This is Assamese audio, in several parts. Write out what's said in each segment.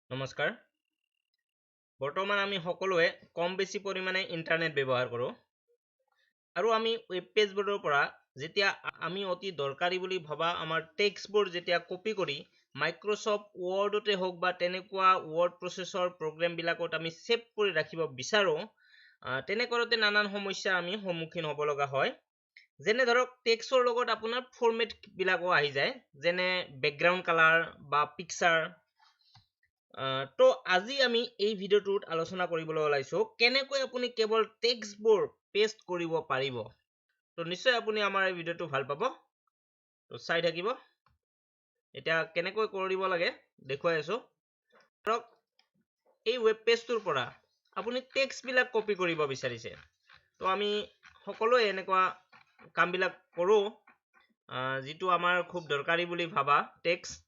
নমস্কাৰ বৰ্তমান আমি সকলোৱে কম বেছি পৰিমাণে ইন্টাৰনেট ব্যৱহাৰ কৰোঁ আৰু আমি ৱেব পেজবোৰৰ পৰা যেতিয়া আমি অতি দৰকাৰী বুলি ভাবা আমাৰ টেক্সটবোৰ যেতিয়া কপি কৰি মাইক্ৰসফট ৱৰ্ডতে হওক বা তেনেকুৱা ৱৰ্ড প্ৰচেছৰ প্ৰগ্ৰাম বিলাকত আমি সেভ কৰি ৰাখিব বিচাৰো তেনে কৰোঁতে নানান সমস্যাৰ আমি সন্মুখীন হ'ব লগা হয় যেনে ধৰক টেক্সটৰ লগত আপোনাৰ ফৰমেট বিলাকো আহি যায় যেনে বেকগ্ৰাউণ্ড কালাৰ বা পিকচাৰ তো আজি আমি এই ভিডিঅ'টোত আলোচনা কৰিবলৈ ওলাইছো কেনেকৈ আপুনি কেৱল টেক্সটবোৰ পেষ্ট কৰিব পাৰিব তো নিশ্চয় আপুনি আমাৰ এই ভিডিঅ'টো ভাল পাব তো চাই থাকিব এতিয়া কেনেকৈ কৰিব লাগে দেখুৱাই আছো ধৰক এই ৱেব পেজটোৰ পৰা আপুনি টেক্সট বিলাক কপি কৰিব বিচাৰিছে তো আমি সকলোৱে এনেকুৱা কামবিলাক কৰোঁ যিটো আমাৰ খুব দৰকাৰী বুলি ভাবা টেক্সট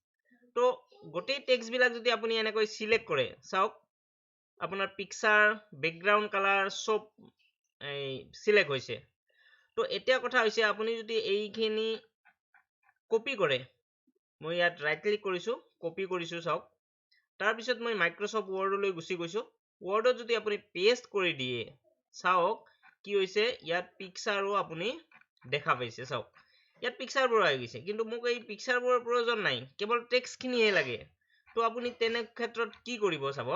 তো গোটেই টেক্সট বিলাক যদি আপুনি এনেকৈ সিলেক্ট কৰে চাওক আপোনাৰ পিকচাৰ বেকগ্ৰাউণ্ড কালাৰ সব সিলেক্ট হৈছে তো এতিয়া কথা হৈছে আপুনি যদি এইখিনি কপি কৰে মই ইয়াত ৰাইট ক্লিক কৰিছো কপি কৰিছো চাওক তাৰ পিছত মই মাইক্ৰসফট ৱৰ্ডলৈ গুচি গৈছো ৱৰ্ডত যদি আপুনি পেষ্ট কৰি দিয়ে চাওক কি হৈছে ইয়াত পিকচাৰো আপুনি দেখা পাইছে চাওক ইয়াত পিকচাৰবোৰ আহি গৈছে কিন্তু মোক এই পিকচাৰবোৰৰ প্ৰয়োজন নাই কেৱল টেক্সটখিনিহে লাগে তো আপুনি তেনে ক্ষেত্ৰত কি কৰিব চাব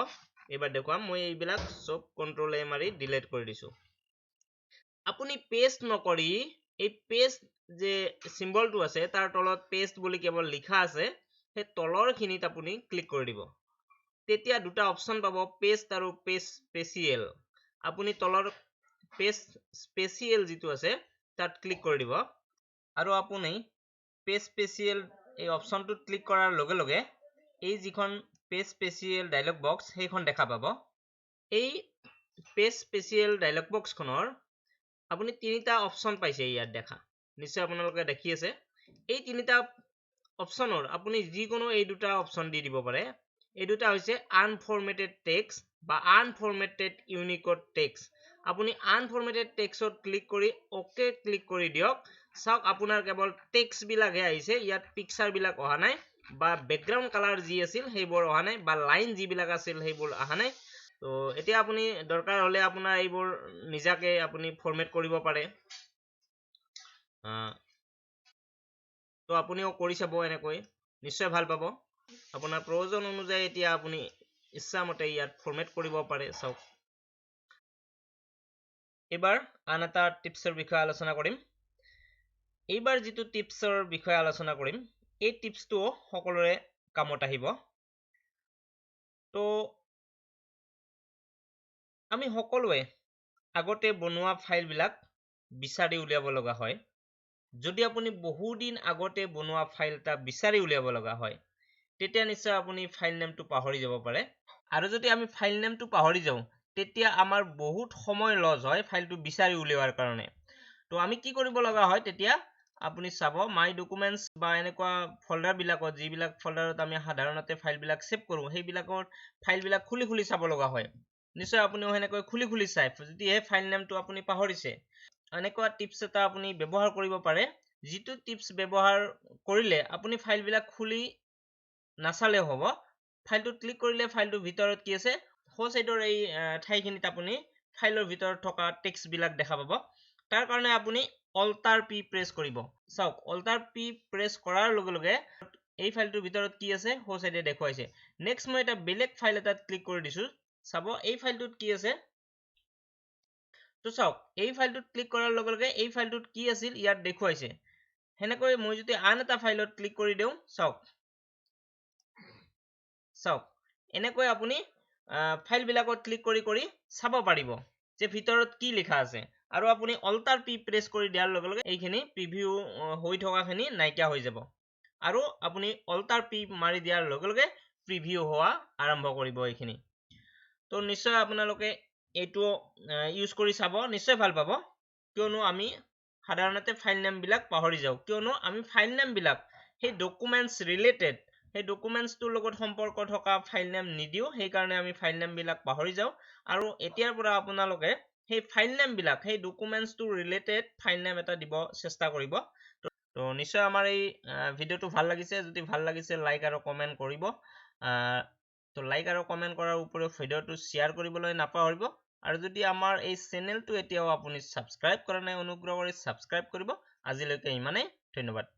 এবাৰ দেখুৱাম মই এইবিলাক সব কন্ট্ৰল এ মাৰি ডিলিট কৰি দিছো আপুনি পেষ্ট নকৰি এই পেষ্ট যে সিম্বলটো আছে তাৰ তলত পেষ্ট বুলি কেৱল লিখা আছে সেই তলৰখিনিত আপুনি ক্লিক কৰি দিব তেতিয়া দুটা অপচন পাব পেষ্ট আৰু পেষ্ট স্পেচিয়েল আপুনি তলৰ পেষ্ট স্পেচিয়েল যিটো আছে তাত ক্লিক কৰি দিব আৰু আপুনি পেজ স্পেচিয়েল এই অপচনটোত ক্লিক কৰাৰ লগে লগে এই যিখন পেজ স্পেচিয়েল ডায়লগ বক্স সেইখন দেখা পাব এই পেজ স্পেচিয়েল ডায়লগ বক্সখনৰ আপুনি তিনিটা অপচন পাইছে ইয়াত দেখা নিশ্চয় আপোনালোকে দেখি আছে এই তিনিটা অপচনৰ আপুনি যিকোনো এই দুটা অপচন দি দিব পাৰে এই দুটা হৈছে আনফৰমেটেড টেক্সট বা আনফৰমেটেড ইউনিকোড টেক্সট আপুনি আনফৰমেটেড টেক্সটত ক্লিক কৰি ওকে ক্লিক কৰি দিয়ক চাওক আপোনাৰ কেৱল টেক্সট বিলাকহে আহিছে ইয়াত পিকচাৰ বিলাক অহা নাই বা বেকগ্ৰাউণ্ড কালাৰ যি আছিল সেইবোৰ অহা নাই বা লাইন যিবিলাক আছিল সেইবোৰ অহা নাই তো এতিয়া আপুনি দৰকাৰ হলে আপোনাৰ এইবোৰ নিজাকে আপুনি ফৰমেট কৰিব পাৰে তো আপুনিও কৰি চাব এনেকৈ নিশ্চয় ভাল পাব আপোনাৰ প্ৰয়োজন অনুযায়ী এতিয়া আপুনি ইচ্ছামতে ইয়াত ফৰমেট কৰিব পাৰে চাওক এবাৰ আন এটা টিপছৰ বিষয়ে আলোচনা কৰিম এইবাৰ যিটো টিপছৰ বিষয়ে আলোচনা কৰিম এই টিপছটো সকলোৰে কামত আহিব তো আমি সকলোৱে আগতে বনোৱা ফাইলবিলাক বিচাৰি উলিয়াব লগা হয় যদি আপুনি বহুদিন আগতে বনোৱা ফাইল এটা বিচাৰি উলিয়াব লগা হয় তেতিয়া নিশ্চয় আপুনি ফাইল নেমটো পাহৰি যাব পাৰে আৰু যদি আমি ফাইল নেমটো পাহৰি যাওঁ তেতিয়া আমাৰ বহুত সময় লছ হয় ফাইলটো বিচাৰি উলিওৱাৰ কাৰণে তো আমি কি কৰিব লগা হয় তেতিয়া আপুনি চাব মাই ডকুমেন্টস বা এনেকুৱা ফল্ডাৰ বিলাকত যিবিলাক ফল্ডাৰত আমি সাধাৰণতে ফাইল বিলাক সেভ কৰো সেইবিলাকৰ ফাইল বিলাক খুলি খুলি চাব লগা হয় নিশ্চয় আপুনিও হেনেকৈ খুলি খুলি চাই যদি এই ফাইল নেমটো আপুনি পাহৰিছে এনেকুৱা টিপছ এটা আপুনি ব্যৱহাৰ কৰিব পাৰে যিটো টিপছ ব্যৱহাৰ কৰিলে আপুনি ফাইল বিলাক খুলি নাচালেও হ'ব ফাইলটোত ক্লিক কৰিলে ফাইলটোৰ ভিতৰত কি আছে সো সাইডৰ এই ঠাইখিনিত আপুনি ফাইলৰ ভিতৰত থকা টেক্সট বিলাক দেখা পাব তাৰ কাৰণে আপুনি অল্টাৰ পি প্ৰেছ কৰিব চাওক অল্টাৰ পি প্ৰেছ কৰাৰ লগে লগে এই ফাইলটোৰ ভিতৰত কি আছে সো সাইডে দেখুৱাইছে নেক্সট মই এটা বেলেগ ফাইল এটাত ক্লিক কৰি দিছো চাব এই ফাইলটোত কি আছে তো চাওক এই ফাইলটোত ক্লিক কৰাৰ লগে লগে এই ফাইলটোত কি আছিল ইয়াত দেখুৱাইছে হেনেকৈ মই যদি আন এটা ফাইলত ক্লিক কৰি দিওঁ চাওক এনেকৈ আপুনি ফাইল বিলাকত ক্লিক কৰি কৰি চাব পাৰিব যে ভিতৰত কি লিখা আছে আৰু আপুনি অল্টাৰ পি প্ৰেছ কৰি দিয়াৰ লগে লগে এইখিনি প্ৰিভিউ হৈ থকাখিনি নাইকিয়া হৈ যাব আৰু আপুনি অল্টাৰ পি মাৰি দিয়াৰ লগে লগে প্ৰিভিউ হোৱা আৰম্ভ কৰিব এইখিনি তো নিশ্চয় আপোনালোকে এইটো ইউজ কৰি চাব নিশ্চয় ভাল পাব কিয়নো আমি সাধাৰণতে ফাইল নেম বিলাক পাহৰি যাওঁ কিয়নো আমি ফাইল নেম বিলাক সেই ডকুমেন্টস ৰিলেটেড সেই ডকুমেন্টসটোৰ লগত সম্পৰ্ক থকা ফাইল নেম নিদিও সেই কাৰণে আমি ফাইল নেম বিলাক পাহৰি যাওঁ আৰু এতিয়াৰ পৰা আপোনালোকে সেই ফাইল নেম বিলাক সেই ডকুমেন্টসটোৰ ৰিলেটেড ফাইল নেম এটা দিব চেষ্টা কৰিব তো নিশ্চয় আমাৰ এই ভিডিঅ'টো ভাল লাগিছে যদি ভাল লাগিছে লাইক আৰু কমেন্ট কৰিব তো লাইক আৰু কমেণ্ট কৰাৰ উপৰিও ভিডিঅ'টো শ্বেয়াৰ কৰিবলৈ নাপাহৰিব আৰু যদি আমাৰ এই চেনেলটো এতিয়াও আপুনি ছাবস্ক্ৰাইব কৰা নাই অনুগ্ৰহ কৰি ছাবস্ক্ৰাইব কৰিব আজিলৈকে ইমানেই ধন্যবাদ